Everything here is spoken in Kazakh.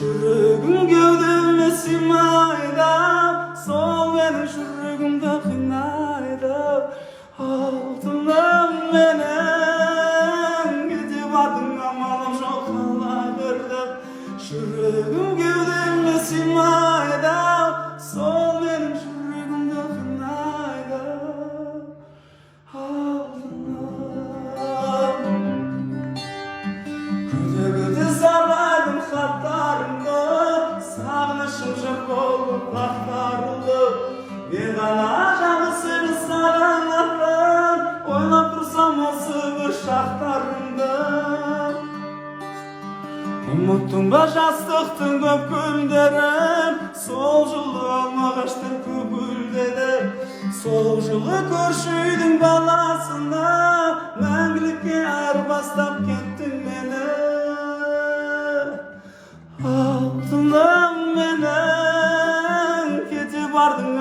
Жүрегім кеудеме сыймайды, сол менің жүрегімді қинайды. Алтыным менен кете бардың, амалым жоқ қала бердім. Жүрегім кеудеме сыймайды, сол менің жүрегімді қинайды. Күде зарлайдым хаттарымды, сағынышым жоқ болып ақтарылды. Мен ғана жалғыз сені сағынатын, ойлап тұрсам осы бір шақтарымды. Ұмыттың ба жастықтың көп күндерін, сол жылы алмағаштар көп гүлдеді. Сол жылы көрші үйдің баласына, мәңгілікке айырбастап кеттің мені. Алтыным менен кете бардың,